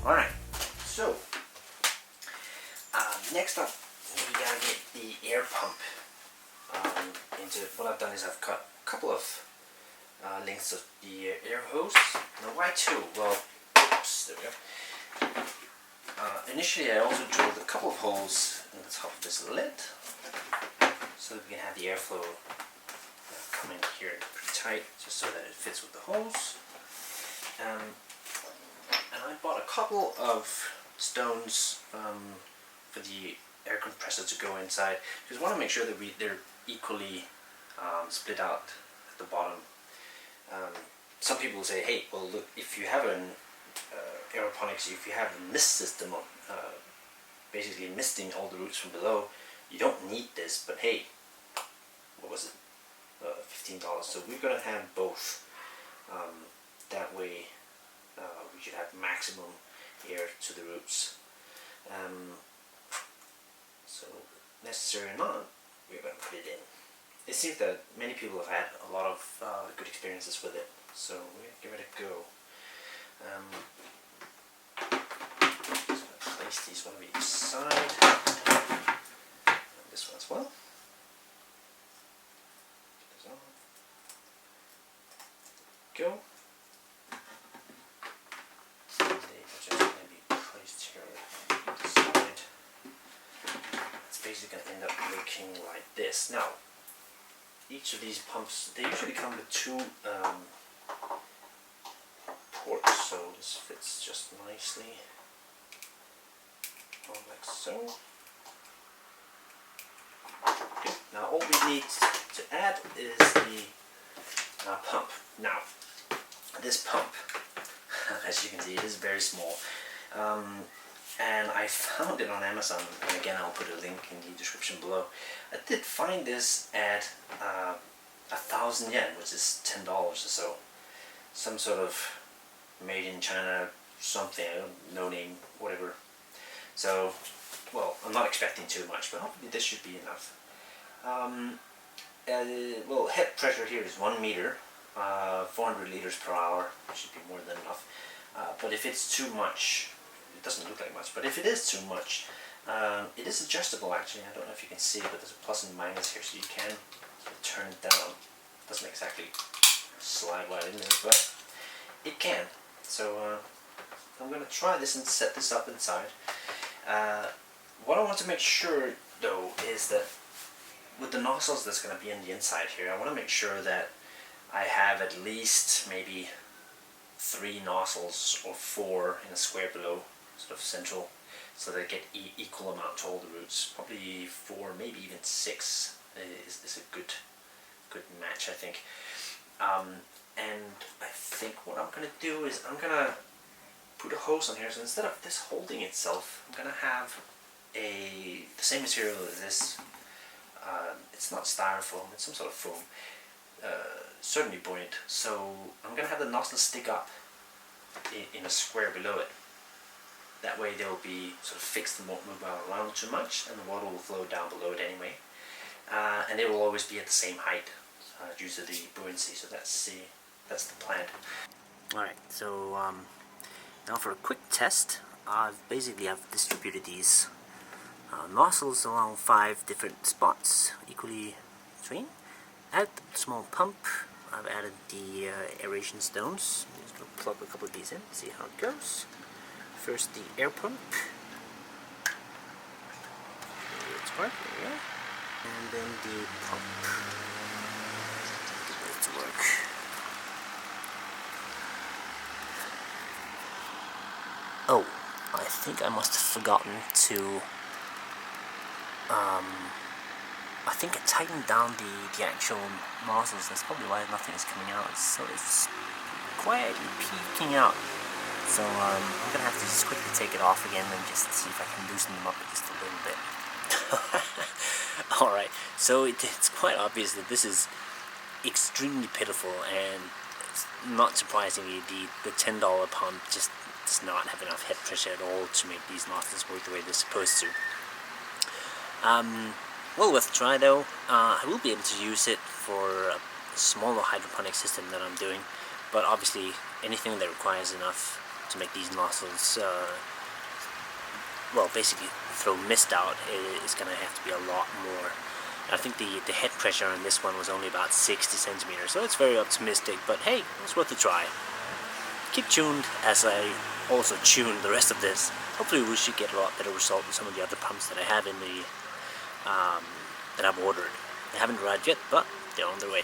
Alright, so next up we gotta get the air pump into it. What I've done is I've cut a couple of lengths of the air hose. Now why two? Well, oops, there we go. Initially I also drilled a couple of holes in the top of this lid so that we can have the airflow come in here pretty tight, just so that it fits with the hose. And I bought a couple of stones for the air compressor to go inside. Just want to make sure that they're equally split out at the bottom. Some people say, hey, well look, if you have an aeroponics, if you have a mist system of basically misting all the roots from below, you don't need this, but hey, what was it? $15. So we're gonna have both. That way we should have maximum air to the roots. So necessary or not, we're going to put it in. It seems that many people have had a lot of good experiences with it, so we're going to give it a go. Just going to place these one on each side, and this one as well. Go. They are just going to be placed here on the side. It's basically going to end up looking like this. Now, each of these pumps, they usually come with two ports, so this fits just nicely on like so. Okay. Now all we need to add is the pump. Now, this pump, as you can see, it is very small, and I found it on Amazon, and again I'll put a link in the description below. I did find this at 1,000 yen, which is $10 or so. Some sort of made in China something, no name, whatever. So, well, I'm not expecting too much, but hopefully this should be enough. Well, head pressure here is 1 meter. 400 liters per hour, should be more than enough. But if it's too much, it doesn't look like much, but if it is too much, it is adjustable actually. I don't know if you can see, but there's a plus and minus here, so you can turn it down. It doesn't exactly slide right in there, but it can. So I'm going to try this and set this up inside. What I want to make sure though is that with the nozzles that's going to be in the inside here, I want to make sure that I have at least maybe 3 nozzles or 4 in a square below, sort of central, so they get equal amount to all the roots. Probably 4, maybe even 6 is a good match, I think. And I think what I'm going to do is I'm going to put a hose on here. So instead of this holding itself, I'm going to have the same material as this. It's not styrofoam, it's some sort of foam. Certainly buoyant, so I'm going to have the nozzle stick up in a square below it. That way they will be sort of fixed and won't move around too much, and the water will flow down below it anyway. And they will always be at the same height due to the buoyancy, so that's the plan. Alright, so now for a quick test, I've distributed these nozzles along 5 different spots, equally between. Add the small pump. I've added the aeration stones. I'm just going to plug a couple of these in, see how it goes. First the air pump. It's right, there we go. And then the pump. Get it to work. Oh, I think I must have forgotten to I think I tightened down the actual nozzles. That's probably why nothing is coming out. So it's quietly peeking out. So I'm gonna have to just quickly take it off again and just see if I can loosen them up just a little bit. Alright, so it's quite obvious that this is extremely pitiful, and not surprisingly the $10 pump just does not have enough head pressure at all to make these nozzles work the way they're supposed to. Well worth a try though. I will be able to use it for a smaller hydroponic system that I'm doing, but obviously anything that requires enough to make these nozzles, well, basically throw mist out, it's going to have to be a lot more. I think the head pressure on this one was only about 60 centimeters, so it's very optimistic, but hey, it's worth a try. Keep tuned as I also tune the rest of this. Hopefully we should get a lot better result with some of the other pumps that I have in the that I've ordered. They haven't arrived yet, but they're on their way.